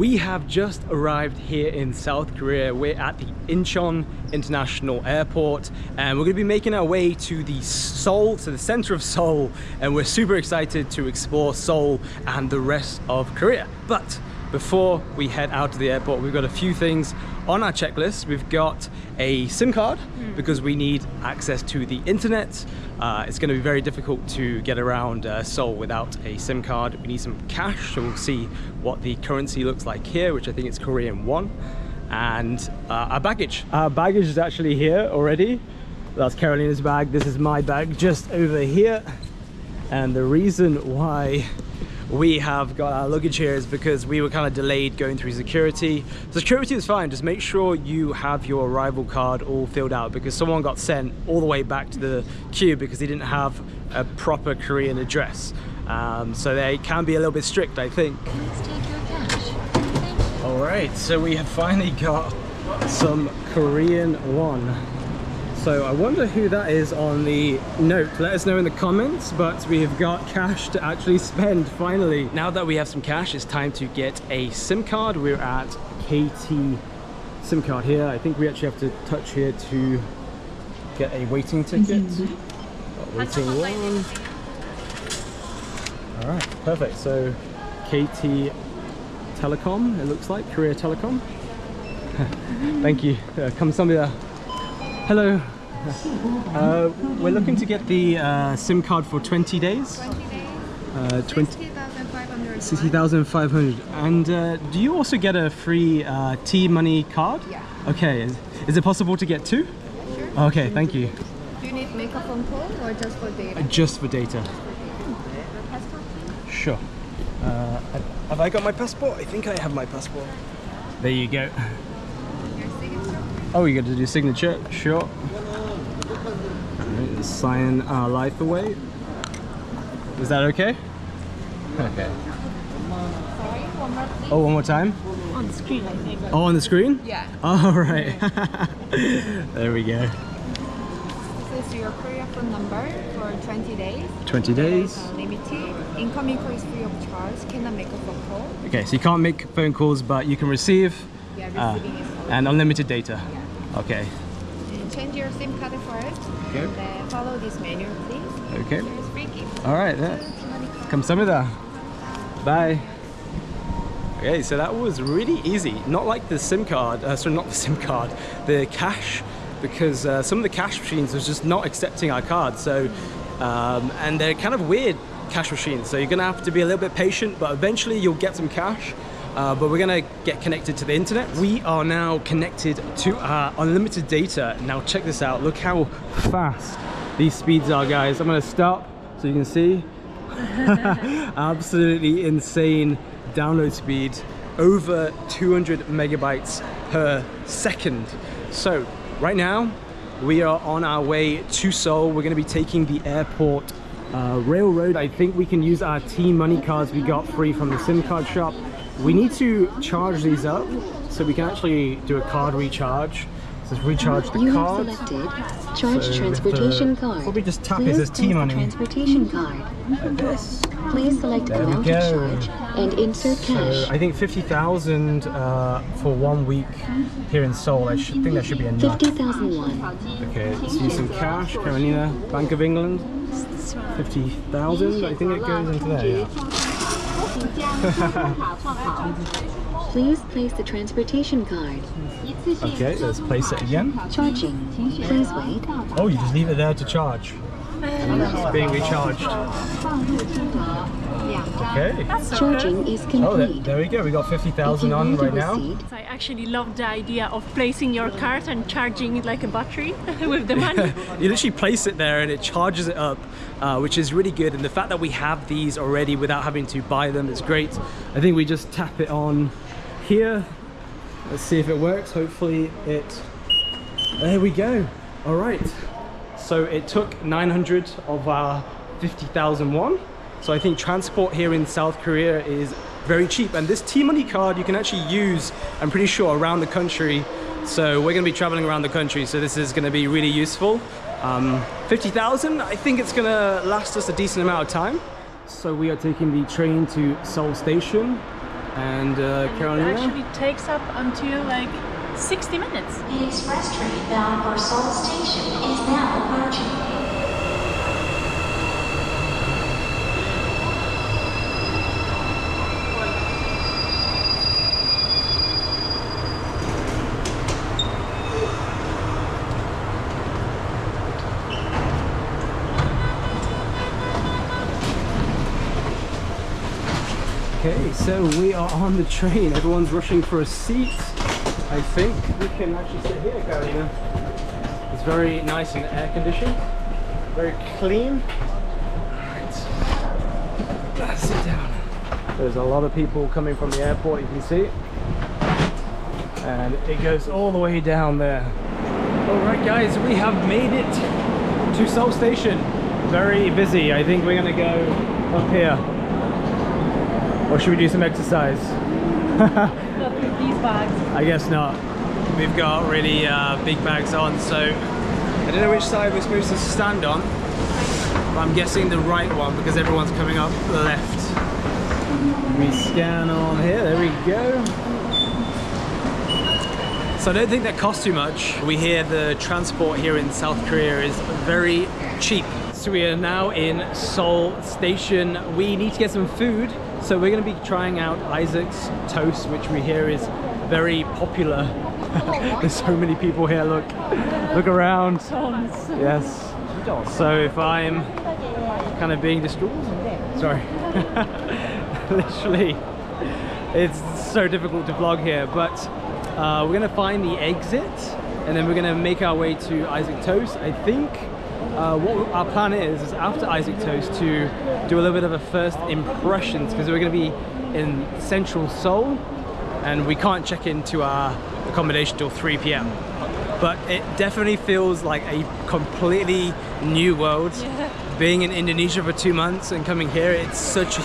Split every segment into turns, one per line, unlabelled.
We have just arrived here in South Korea. We're at the Incheon International Airport and we're going to be making our way to the Seoul, to the center of Seoul, and we're super excited to explore Seoul and the rest of Korea. But before we head out to the airport, we've got a few things on our checklist. We've got a SIM card because we need access to the internet. It's going to be very difficult to get around Seoul without a SIM card. We need some cash, so we'll see what the currency looks like here, which I think is Korean won. And our baggage. Our baggage is actually here already. That's Carolina's bag. This is my bag just over here. And the reason why we have got our luggage here is because we were kind of delayed going through security. Security is fine, just make sure you have your arrival card all filled out, because someone got sent all the way back to the queue because they didn't have a proper Korean address. So they can be a little bit strict, I think.
Let's take your cash.
All right, so we have finally got some Korean won. So I wonder who that is on the note. Let us know in the comments, but we have got cash to actually spend finally. Now that we have some cash, it's time to get a SIM card. We're at KT SIM card here. I think we actually have to touch here to get a waiting ticket. Waiting one. All right, perfect. So KT Telecom, it looks like, Korea Telecom. Thank you. Kamsahamnida. Hello. We're looking to get the SIM card for 20 days. 60,500. And do you also get a free T-money card?
Yeah.
Okay. Is it possible to get two?
Sure.
Okay, thank you.
Do you need make a phone call or just for data?
Just for data.
Passport?
Sure. Have I got my passport? I think I have my passport. There you go.
Your signature?
Oh, you got to do signature? Sure. Right, sign our life away. Is that okay? Okay.
Sorry, one more please.
Oh, one more time?
On the screen, I think.
Oh, on the screen?
Yeah.
All right. There we go.
This is your Korea phone number for 20 days.
20 days.
Limited. Incoming call is free of charge. Cannot make a phone call.
Okay, so you can't make phone calls, but you can receive.
Yeah, receiving is free.
And unlimited data.
Yeah.
Okay.
And change your SIM card first.
Okay.
And then follow this menu, please.
Okay.
Here's free gift.
All right. Kamsahamnida. Bye. Okay, so that was really easy. Not like the SIM card, sorry, not the SIM card, the cash, because some of the cash machines was just not accepting our cards. So, and they're kind of weird cash machines. So you're gonna have to be a little bit patient, but eventually you'll get some cash. But we're gonna get connected to the internet. We are now connected to our unlimited data. Now check this out. Look how fast these speeds are, guys. I'm gonna stop so you can see. Absolutely insane download speed, over 200 megabytes per second. So right now we are on our way to Seoul. We're going to be taking the airport railroad. I think we can use our T-money cards we got free from the SIM card shop. We need to charge these up so we can actually do a card recharge. So let's recharge the
You
card.
have selected charge
So
transportation card.
Probably just tap
Please
it as
place the
T-money.
transportation card.
Like this.
Please select
There we
amount
go.
of charge and insert cash.
So I think 50,000 for 1 week here in Seoul. I think that should be enough.
50,001.
Okay, let's use some cash. Carolina, Bank of England. 50,000. I think it goes into there. Yeah.
Please place the transportation card.
Okay, let's place it again.
Charging. Please wait.
Oh, you just leave it there to charge. And it's being recharged. Okay.
Charging is
Oh,
complete.
there we go. We got 50,000 on right now.
I actually love the idea of placing your card and charging it like a battery with the money.
You literally place it there and it charges it up, which is really good. And the fact that we have these already without having to buy them is great. I think we just tap it on here. Let's see if it works. Hopefully it... There we go. All right. So it took 900 of our 50,000 won. So I think transport here in South Korea is very cheap. And this T-money card you can actually use, I'm pretty sure, around the country. So we're going to be traveling around the country. So this is going to be really useful. 50,000, I think it's going to last us a decent amount of time. So we are taking the train to Seoul Station. And
It
Carolina.
actually takes up until like 60 minutes.
The express train bound for Seoul Station is now approaching.
Okay, so we are on the train. Everyone's rushing for a seat. I think we can actually sit here, Carolina. It's very nice and air conditioned, very clean. Alright, let's sit down. There's a lot of people coming from the airport, you can see. And it goes all the way down there. Alright guys, we have made it to Seoul Station. Very busy. I think we're gonna go up here. Or should we do some exercise?
Not with these bags.
I guess not. We've got really big bags on, so I don't know which side we're supposed to stand on, but I'm guessing the right one because everyone's coming up the left. We scan on here, there we go. So I don't think that costs too much. We hear the transport here in South Korea is very cheap. So we are now in Seoul Station. We need to get some food. So we're going to be trying out Isaac's toast, which we hear is very popular. There's so many people here, look around. Yes. So if I'm kind of being distraught, sorry. Literally, it's so difficult to vlog here, but we're going to find the exit and then we're going to make our way to Isaac Toast. I think what our plan is after Isaac Toast to do a little bit of a first impressions, because we're going to be in central Seoul and we can't check into our accommodation till 3 p.m. But it definitely feels like a completely new world. Yeah. Being in Indonesia for 2 months and coming here, it's such a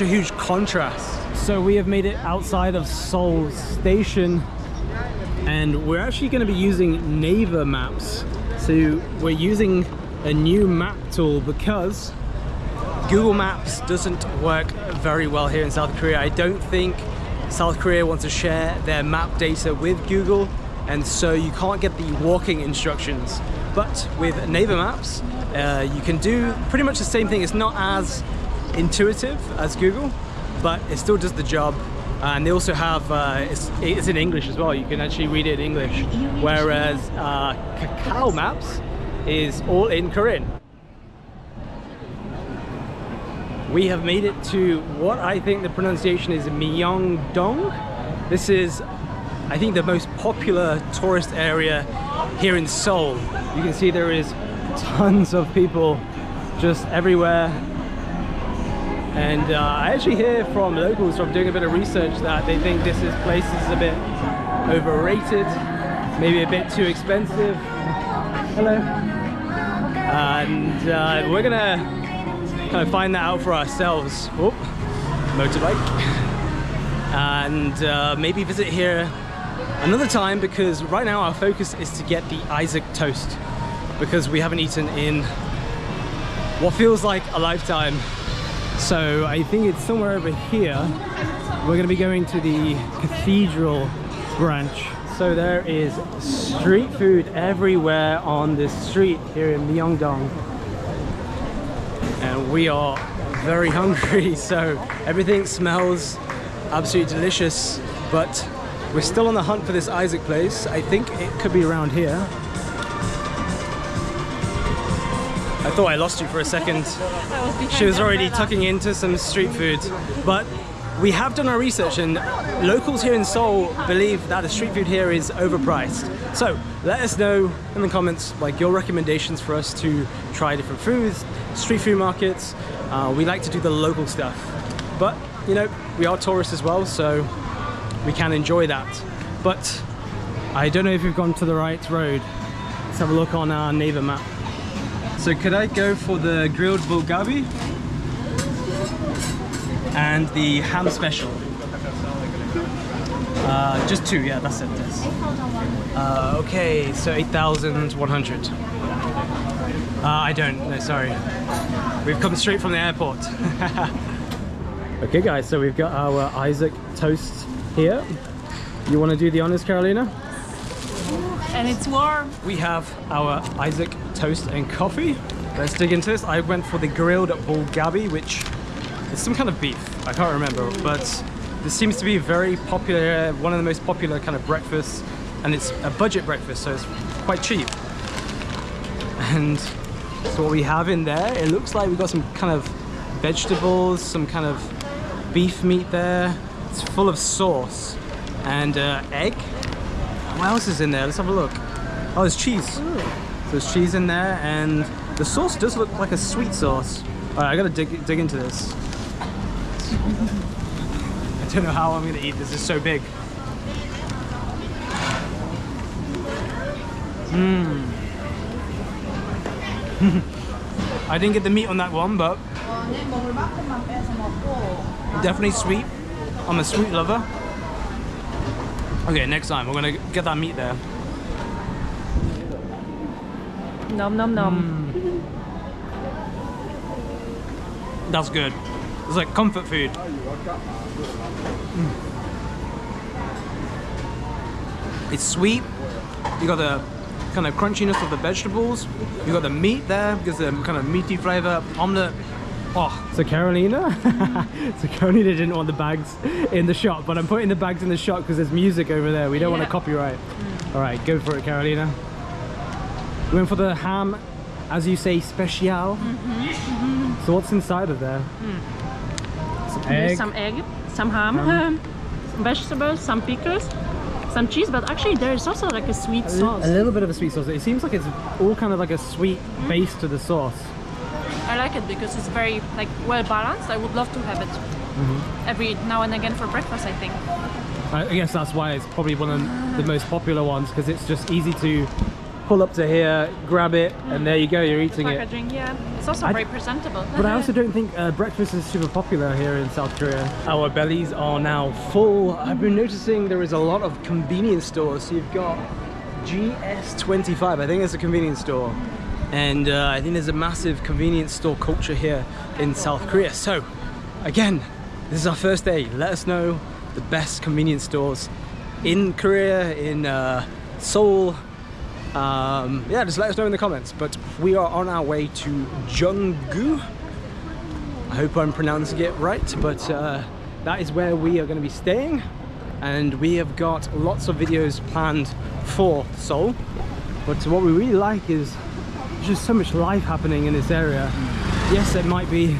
huge contrast. So we have made it outside of Seoul Station and we're actually going to be using Naver maps. So we're using a new map tool because Google Maps doesn't work very well here in South Korea. I don't think South Korea wants to share their map data with Google, and so you can't get the walking instructions. But with Naver Maps, you can do pretty much the same thing. It's not as intuitive as Google, but it still does the job. And they also have, it's in English as well. You can actually read it in English. Whereas Kakao Maps is all in Korean. We have made it to what I think the pronunciation is Myeong-dong. This is, I think, the most popular tourist area here in Seoul. You can see there is tons of people just everywhere. And I actually hear from locals from doing a bit of research that they think this place is a bit overrated, maybe a bit too expensive. Hello. And we're gonna kind of find that out for ourselves. Oh, motorbike. And maybe visit here another time, because right now our focus is to get the Isaac toast, because we haven't eaten in what feels like a lifetime. So I think it's somewhere over here. We're going to be going to the cathedral branch. So there is street food everywhere on this street here in Myeong-dong. And we are very hungry, so everything smells absolutely delicious. But we're still on the hunt for this Isaac place. I think it could be around here. I thought I lost you for a second. She was already tucking into some street food. But we have done our research, and locals here in Seoul believe that the street food here is overpriced. So let us know in the comments like your recommendations for us to try different foods, street food markets. We like to do the local stuff. But, you know, we are tourists as well, so we can enjoy that. But I don't know if we've gone to the right road. Let's have a look on our Naver map. So could I go for the grilled bulgogi and the ham special? Just two, yeah, that's it. Yes. Okay, so 8,100. I don't, no, sorry. We've come straight from the airport. Okay guys, so we've got our Isaac toast here. You want to do the honors, Carolina?
And it's warm.
We have our Isaac toast and coffee. Let's dig into this. I went for the grilled bulgogi, which is some kind of beef. I can't remember, but this seems to be very popular, one of the most popular kind of breakfasts, and it's a budget breakfast, so it's quite cheap. And so what we have in there, it looks like we've got some kind of vegetables, some kind of beef meat there. It's full of sauce and egg. What else is in there? Let's have a look. Oh, there's cheese. Ooh. So there's cheese in there, and the sauce does look like a sweet sauce. All right, I gotta dig into this. I don't know how I'm gonna eat this. It's so big. Mmm. I didn't get the meat on that one, but definitely sweet. I'm a sweet lover. Okay, next time we're gonna get that meat there.
Nom nom nom.
That's good. It's like comfort food. It's sweet. You got the kind of crunchiness of the vegetables. You got the meat there because the kind of meaty flavor. Omelette. Oh. So Carolina didn't want the bags in the shot, but I'm putting the bags in the shot because there's music over there. We don't want to copyright. All right, go for it, Carolina. We went for the ham, as you say, special. So what's inside of there?
There's some egg, some ham, some vegetables, some pickles, some cheese, but actually there's also like a sweet sauce.
A little bit of a sweet sauce. It seems like it's all kind of like a sweet base to the sauce.
I like it because it's very like well balanced. I would love to have it every now and again for breakfast, I think.
I guess that's why it's probably one of the most popular ones, because it's just easy to pull up to here, grab it, and there you go, you're eating it.
Packaging, yeah. It's also very presentable.
But I also don't think breakfast is super popular here in South Korea. Our bellies are now full. I've been noticing there is a lot of convenience stores. So you've got GS25, I think it's a convenience store. And I think there's a massive convenience store culture here in South Korea. So again, this is our first day. Let us know the best convenience stores in Korea, in Seoul. Yeah, just let us know in the comments. But we are on our way to Jeonggu. I hope I'm pronouncing it right, but that is where we are going to be staying, and we have got lots of videos planned for Seoul. But what we really like is there's just so much life happening in this area. Yes, it might be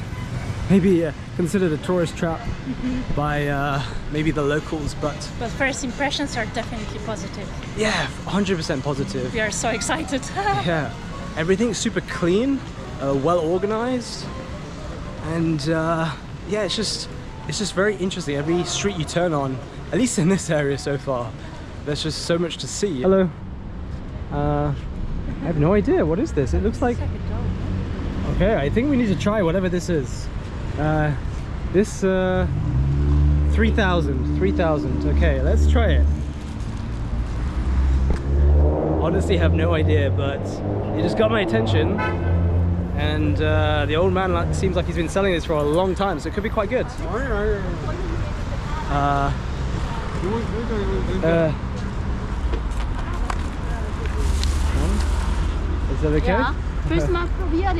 maybe considered a tourist trap by maybe the locals, but
first impressions are definitely positive.
Yeah, 100% positive.
We are so excited.
Yeah, everything's super clean, well organized, and yeah, it's just very interesting. Every street you turn on, at least in this area so far, there's just so much to see. Hello. I have no idea. What is this? It looks like... Okay, I think we need to try whatever this is. This 3,000. Okay, let's try it. Honestly, have no idea, but it just got my attention, and the old man seems like he's been selling this for a long time, so it could be quite good. Is that okay?
Ja, willst du mal probieren?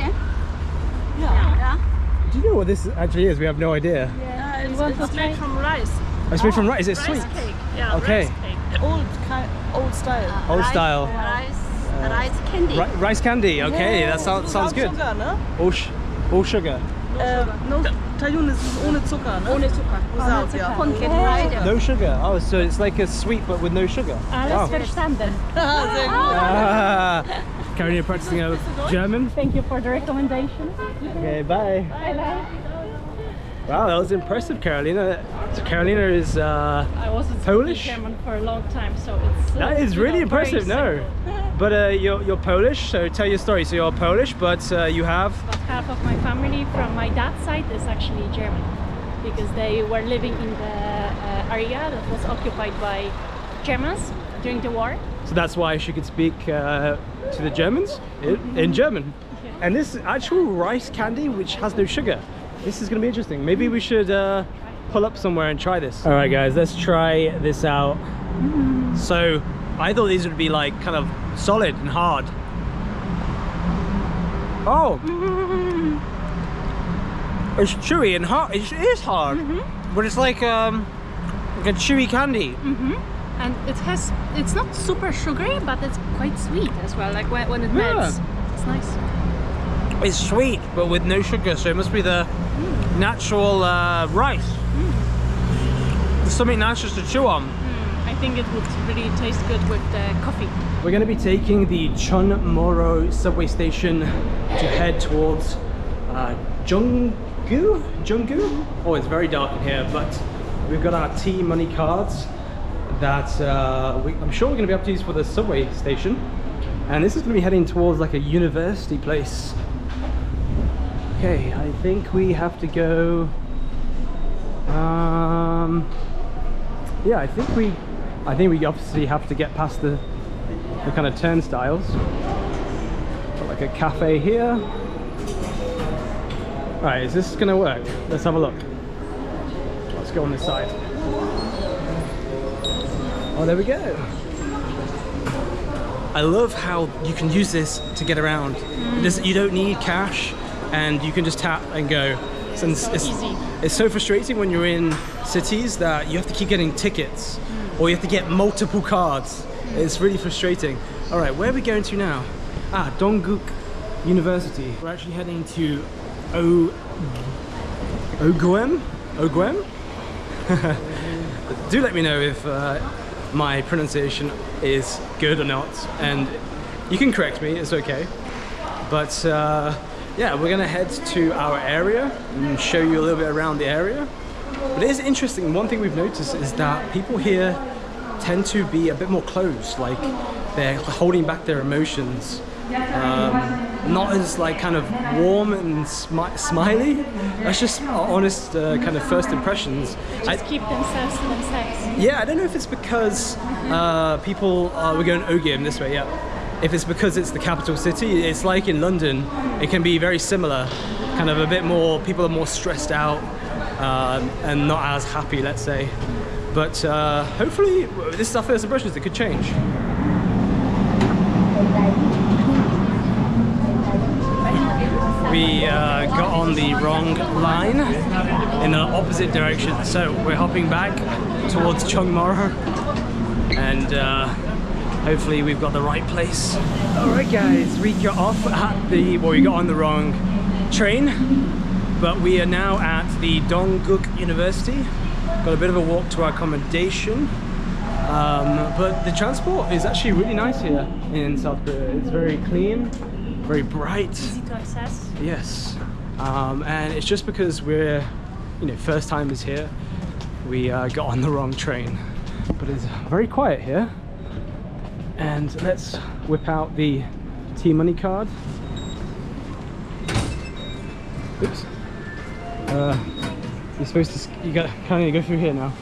Ja.
Do you know what this actually is? We have no idea.
Yeah, it's made from rice.
It's made from rice. Is it sweet?
Rice cake. Yeah,
Okay.
rice cake. Old style.
Old style.
Rice candy.
Rice candy. Okay, that sounds good.
Sugar, ne?
All sugar.
No, Tajun is ohne Zucker, ne?
Ohne Zucker.
Without, yeah.
Pumpkin rice.
No sugar. Oh, so it's like a sweet but with no sugar.
Alles verstanden.
Sehr gut.
Carolina practicing her German.
Thank you for the recommendation.
Okay, bye.
Bye.
Wow, that was impressive, Carolina. So Carolina is
I wasn't
Polish?
speaking German for a long time, so it's
that is really
you know, very
impressive. No, but you're Polish, so tell your story. So you're Polish, but you have...
About half of my family from my dad's side is actually German, because they were living in the area that was occupied by Germans during the war.
So that's why she could speak to the Germans in German.
Yeah.
And this actual rice candy, which has no sugar. This is gonna be interesting. Maybe we should pull up somewhere and try this. All right, guys, let's try this out. So I thought these would be like kind of solid and hard. Oh, it's chewy and hard. It is hard, but it's like a chewy candy.
And it's not super sugary, but it's quite sweet as well. Like when it melts, it's nice.
It's sweet, but with no sugar, so it must be the natural rice. There's something nice just to chew on.
I think it would really taste good with the coffee.
We're going to be taking the Chunmoro subway station to head towards Junggu? Oh, it's very dark in here, but we've got our T-money cards that I'm sure we're going to be able to use for the subway station. And this is going to be heading towards like a university place. Okay, I think we have to go... yeah, I think we obviously have to get past the kind of turnstiles. Got like a cafe here. Alright, is this gonna work? Let's have a look. Let's go on this side. Oh, there we go. I love how you can use this to get around. You don't need cash, and you can just tap and go. It's so frustrating when you're in cities that you have to keep getting tickets or you have to get multiple cards. It's really frustrating. All right, where are we going to now? Dongguk University. We're actually heading to Ogwem? Do let me know if my pronunciation is good or not, and you can correct me, it's okay. But yeah, we're gonna head to our area and show you a little bit around the area. But it is interesting, one thing we've noticed is that people here tend to be a bit more closed, like they're holding back their emotions. Not as like kind of warm and smiley. That's just our honest kind of first impressions.
Just keep themselves to themselves.
Yeah, I don't know if it's because people we're going Ogim this way, yeah. If it's because it's the capital city, it's like in London, it can be very similar, kind of a bit more, people are more stressed out and not as happy, let's say. But hopefully, this is our first impressions, it could change. We got on the wrong line in the opposite direction, so we're hopping back towards Chungmoro, and hopefully we've got the right place. Alright guys, we got off at the, well, we got on the wrong train, but we are now at the Dongguk University. Got a bit of a walk to our accommodation, but the transport is actually really nice here in South Korea. It's very clean, very bright.
Easy to access.
Yes, and it's just because we're, first timers here, we got on the wrong train. But it's very quiet here. And let's whip out the T-money card. Oops. You're supposed to, you got kind of go through here now.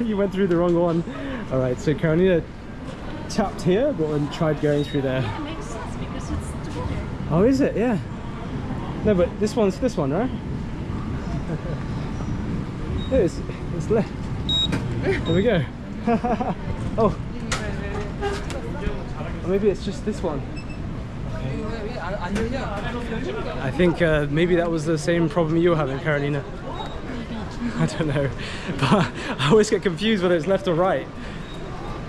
You went through the wrong one. All right, so Carolina tapped here, but then tried going through there.
Yeah, it makes sense because it's together.
Oh, is it? Yeah. No, but this one's this one, right? It's left. There we go. Oh. Or maybe it's just this one. I think maybe that was the same problem you were having, Carolina. I don't know, but I always get confused whether it's left or right.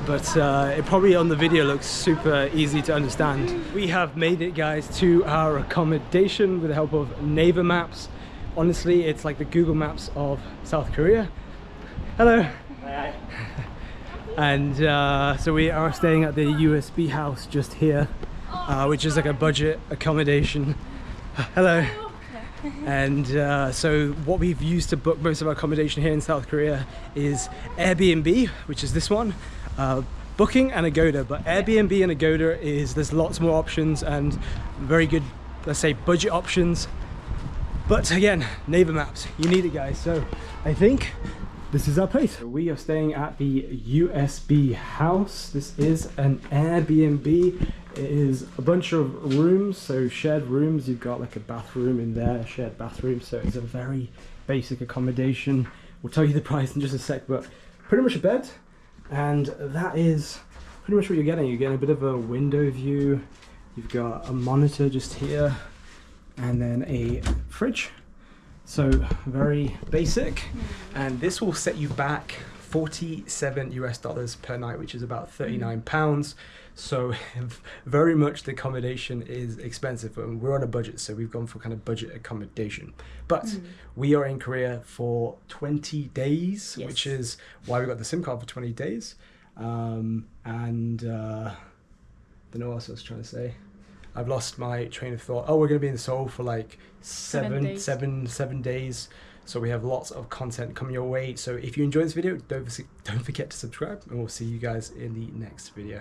But it probably on the video looks super easy to understand. We have made it, guys, to our accommodation with the help of Naver Maps. Honestly, it's like the Google Maps of South Korea. Hello. Hi. And so we are staying at the USB house just here, which is like a budget accommodation. Hello. And so what we've used to book most of our accommodation here in South Korea is Airbnb, which is this one, Booking and Agoda. But Airbnb and Agoda there's lots more options and very good, let's say, budget options. But again, Naver Maps, you need it, guys. So I think this is our place. We are staying at the USB house. This is an Airbnb. It is a bunch of rooms, so shared rooms. You've got like a bathroom in there, a shared bathroom, so it's a very basic accommodation. We'll tell you the price in just a sec, but pretty much a bed, and that is pretty much what you're getting. You're getting a bit of a window view. You've got a monitor just here, and then a fridge. So very basic, and this will set you back $47 per night, which is about £39. So very much the accommodation is expensive, and we're on a budget, so we've gone for kind of budget accommodation. But we are in Korea for 20 days,
Yes.
which is why we got the SIM card for 20 days. Don't know what else I was trying to say. I've lost my train of thought. Oh, we're going to be in Seoul for like seven days. So we have lots of content coming your way. So if you enjoyed this video, don't forget to subscribe, and we'll see you guys in the next video.